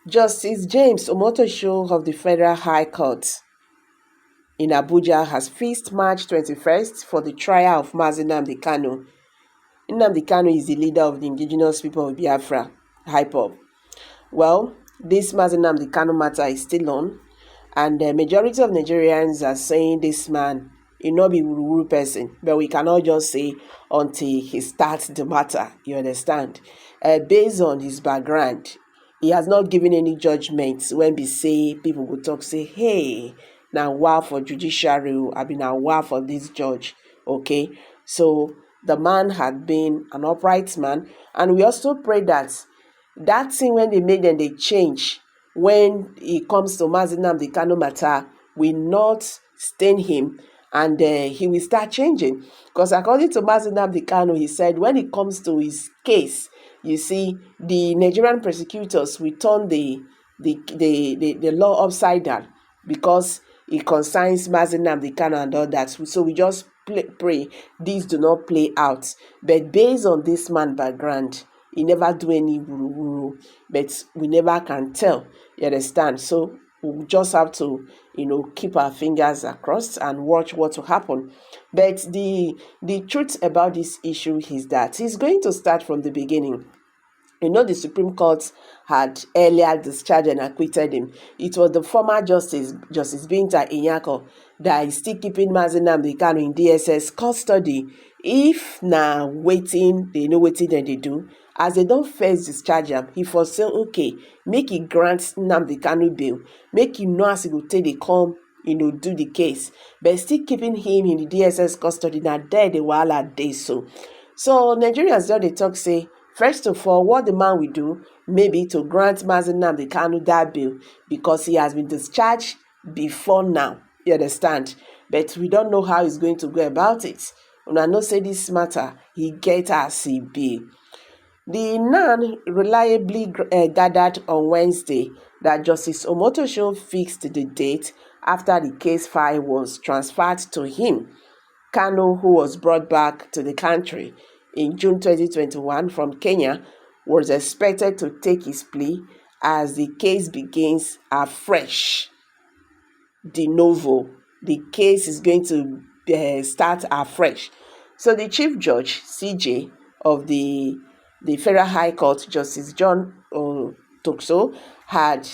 Justice James Omotosho of the Federal High Court in Abuja has fixed March 21st for the trial of Nnamdi Kanu. Nnamdi Kanu is the leader of the indigenous people of Biafra, HIPOB. Well, this Nnamdi Kanu matter is still on, and the majority of Nigerians are saying this man will not be a person, but we cannot just say until he starts the matter, you understand? Based on his background, he has not given any judgment when we say people go talk, say, hey, now wow for judiciary, I been a wow for this judge, okay? So the man had been an upright man, and we also pray that thing when they make them they change when it comes to Nnamdi Kanu matter will not stain him, and he will start changing, because according to Nnamdi Kanu, he said when it comes to his case, you see, the Nigerian prosecutors will turn the law upside down because it concerns Nnamdi Kanu and all that. So we just pray these do not play out. But based on this man background, he never do any wuru, but we never can tell. You understand? So we just have to, keep our fingers crossed and watch what will happen. But the truth about this issue is that he's going to start from the beginning. The Supreme Court had earlier discharged and acquitted him. It was the former Justice Binta Inyako, that is still keeping Nnamdi Kanu in DSS custody. If na waiting, they know wetin dem dey do. As they don't first discharge him, he for say, okay, make he grant Nnamdi Kanu bail, make him know as he go take dey come, do the case. But still keeping him in the DSS custody, na there the wahala dey so. So Nigerians just dey talk say, first of all, what the man will do maybe to grant Nnamdi Kanu that bail because he has been discharged before now. You understand? But we don't know how he's going to go about it. Una know say this matter, he get as he be. The NAN reliably gathered on Wednesday that Justice Omotosho fixed the date after the case file was transferred to him. Kanu, who was brought back to the country in June 2021 from Kenya, was expected to take his plea as the case begins afresh. De novo, the case is going to start afresh. So the Chief Judge, CJ, of the Federal High Court, Justice John Tokso, had,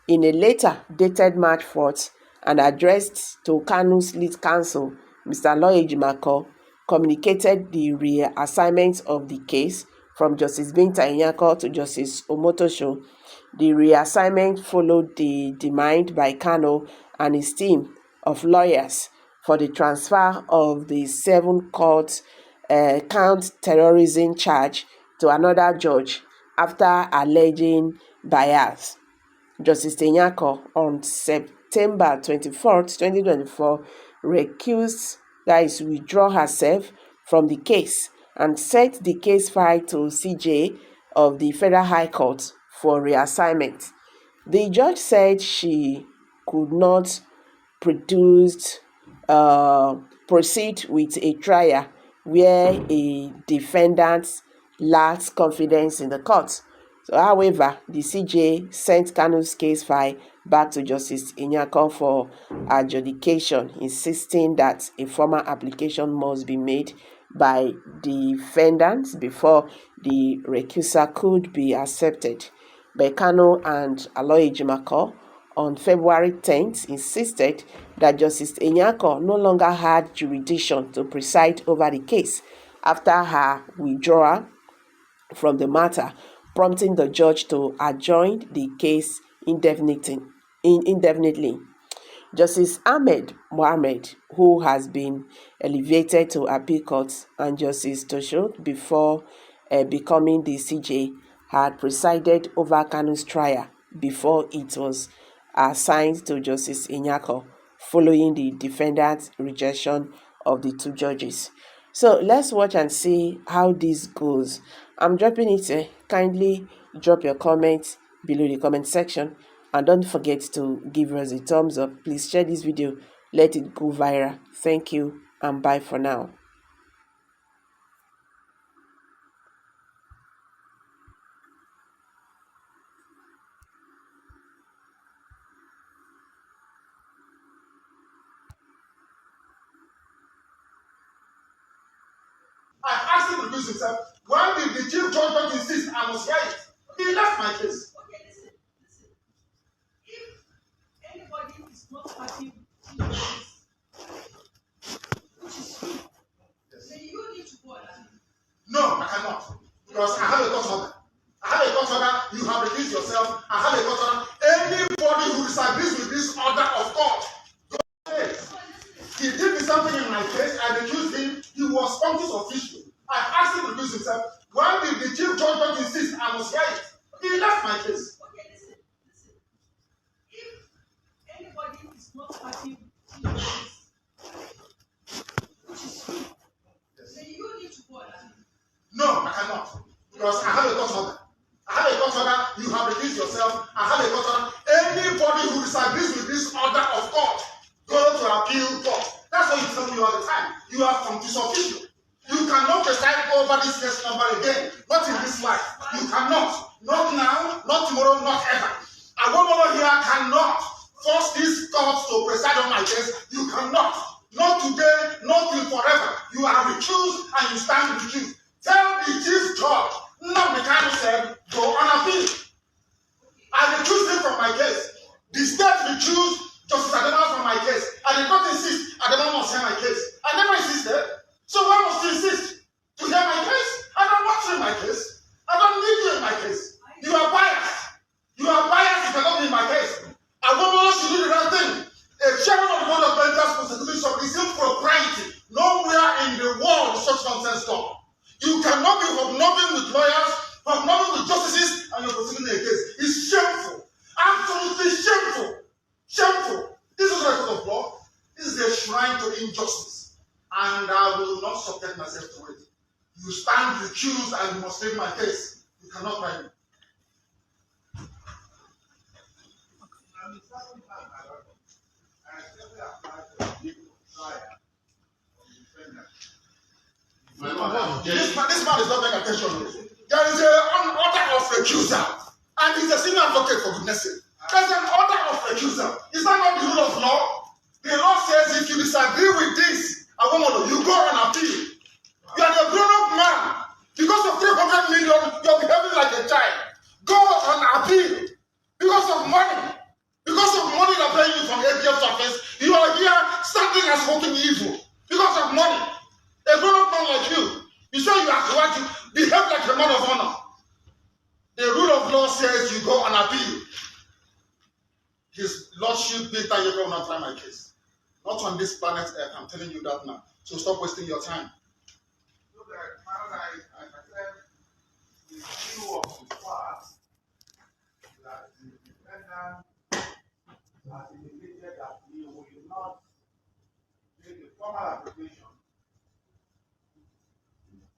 in a letter dated March 4th and addressed to Kanu's lead counsel, Mr. Loye Jimako, communicated the reassignment of the case from Justice Binta Inyako to Justice Omotosho. The reassignment followed the demand by Kanu and his team of lawyers for the transfer of the 7-count terrorism charge to another judge after alleging bias. Justice Inyako, on September 24th, 2024, recused, that is, withdraw herself from the case and sent the case file to CJ of the Federal High Court for reassignment. The judge said she could not proceed with a trial where a defendant lacks confidence in the court. So, however, the CJ sent Kanu's case file back to Justice Inyako for adjudication, insisting that a formal application must be made by the defendant before the recusal could be accepted. But Kanu and Aloy Jimako on February 10th insisted that Justice Inyako no longer had jurisdiction to preside over the case after her withdrawal from the matter, prompting the judge to adjourn the case indefinitely. Justice Ahmed Mohammed, who has been elevated to appeal court, and Justice Tosho, before becoming the CJ, had presided over Kanu's trial before it was assigned to Justice Inyako, following the defendant's rejection of the two judges. So let's watch and see how this goes. I'm dropping it. Kindly drop your comments below the comment section, and don't forget to give us a thumbs up. Please share this video, let it go viral. Thank you and bye for now. recuse himself. Why did the chief judge not insist I must hear it? He left my case. Okay, listen. If anybody is not happy with this, which is you, then you need to go and appeal. No, I cannot. Because I have a court order. I have a court order, you have recused yourself. I have a court order. Anybody who disagrees with this order of court, go ahead. He did me something in my case, I recused him, he was conscious official. I asked him to recuse himself. Why did the chief judge not insist I must hear it? He left my case. Okay, listen. If anybody is not happy with this, which is you, then you need to go and appeal. No, I cannot. Because I have a court order. I have a court order, you have recused yourself. I have a court order. Anybody who disagrees with this order of court, go to appeal court. That's what you tell me all the time. You are conscious official. You cannot preside over this case number again. Not in this life. You cannot. Not now, not tomorrow, not ever. A woman here cannot force this court to preside on my case. You cannot. Not today, not till forever. You are recused and you stand recused. Tell the chief judge, Nnamdi Kanu said, go on appeal. I recused him from my case. The state recused Justice Adema from my case. I did not insist Adema must hear my case. I never insisted. So why must you insist to hear my case? I don't want you in my case. I don't need you in my case. You are biased. You are biased. You cannot be in my case. A woman should do the right thing. A chairman of the board of bankers prosecution is impropriety. Nowhere in the world is such nonsense done. You cannot be hobnobbing with lawyers, hobnobbing with justices, and you're prosecuting a case. It's shameful. Absolutely shameful. Shameful. This is a record of law. This is a shrine to injustice. And I will not subject myself to it. You stand recused and you must take my case. You cannot try me. This man is not paying attention. There is an order of recusal. And he's a senior advocate, for goodness sake. There's an order of recusal. Is that not the rule of law? The law says if you disagree with this, you go and appeal. You are a grown-up man. Because of 300 million, you're behaving like a child. Go and appeal. Because of money. Because of money they're paying you from ATM surface, you are here standing and smoking evil. Because of money. A grown-up man like you, you say you are going to behave like a man of honor. The rule of law says you go and appeal. His Lordship Peter, you will not try my case. Not on this planet Earth, I'm telling you that now. So stop wasting your time. So that, I said, the view of the past, that the defendant has indicated that he will not make a formal application.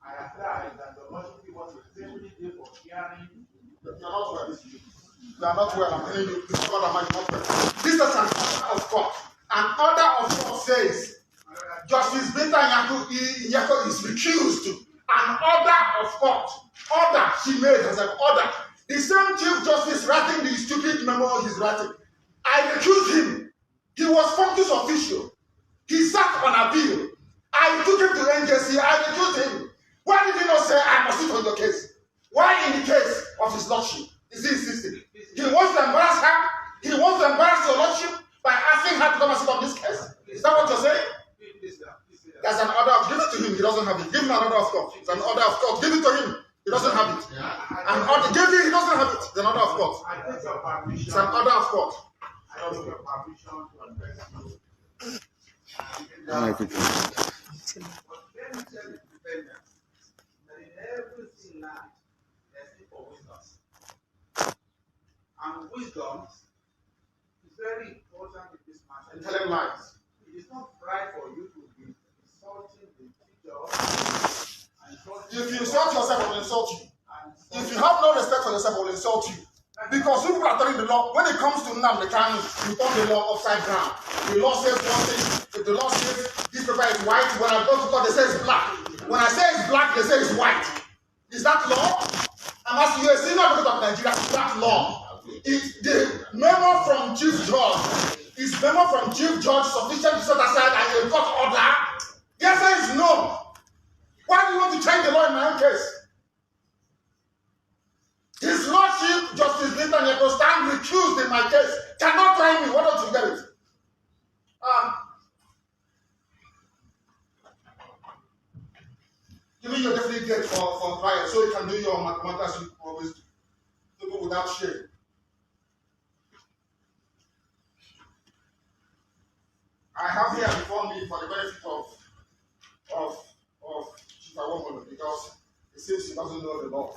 I apply that the Lordship was a simply day for hearing. You are not well. You are not well. I'm telling you, this God Almighty not well. This is an order of court. An order of court says Justice Binta Nyako is recused. An order of court. Order she made as an order. The same Chief Justice writing the stupid memo he's writing. I recused him. He was conscious official. He sat on appeal. I took him to NJC. I recused him. Why did he not say I must sit on your case? Why in the case of his lordship is he insisting? He wants to embarrass her. He wants to embarrass your lordship by asking her to come and sit on this case. Is that what you're saying? There's an order of give it to him. He doesn't have it. Give him an order of court. It's an order of court. Give it to him. He doesn't have it. An order. Give it. He doesn't have it. It's an order of court. It's an order of court. I ask your permission to address you. But let me tell the defendant that in everything now, there's need for wisdom. And wisdom is very important in this matter. And tell him lies. It is not right for you to be insulting the teacher and insulting. If you insult yourself, I will insult you. If you have no respect for yourself, I will insult you. Because people are telling the law, when it comes to Nnamdi Kanu, you turn the law upside down. The law says one thing. If the law says this paper is white, when I go to court, they say it's black. When I say it's black, they say it's white. Is that law? I'm asking you, a senior advocate of Nigeria, is that law? Is the memo from Chief Judge, is memo from Chief Judge sufficient to set aside a court order? The answer is no. Why do you want to change the law in my own case? His Lordship, Justice Linton, to stand recused in my case, cannot try me. Why don't you get it? Giving you a definite date for trial so you can do your mathematics you always do. People without shame. I have here before me for the benefit of Chief Awomolo because it seems he doesn't know the law.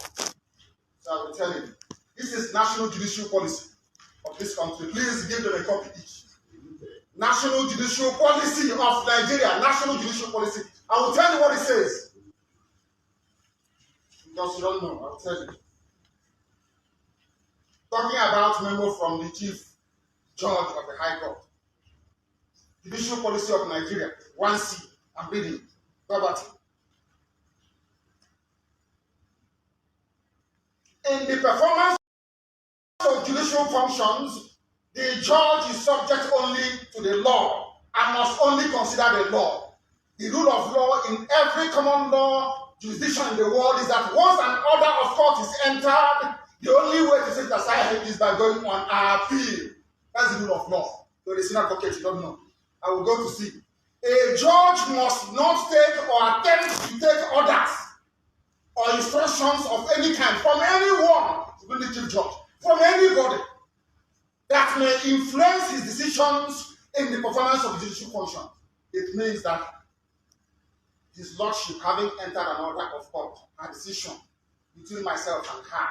So I will tell him. This is national judicial policy of this country. Please give them a copy each. National judicial policy of Nigeria. National judicial policy. I will tell you what it says. Because you don't know, I will tell you. Talking about memo from the Chief Judge of the High Court. Judicial policy of Nigeria. 1C. I'm reading. Robert. In the performance of judicial functions, the judge is subject only to the law and must only consider the law. The rule of law in every common law jurisdiction in the world is that once an order of court is entered, the only way to set it aside is by going on appeal. That's the rule of law. So the senior advocate, you don't know. I will go to see. A judge must not take or attempt to take orders or instructions of any kind from anyone, even the chief judge, from anybody that may influence his decisions in the performance of judicial function. It means that his lordship, having entered an order of court, a decision between myself and her,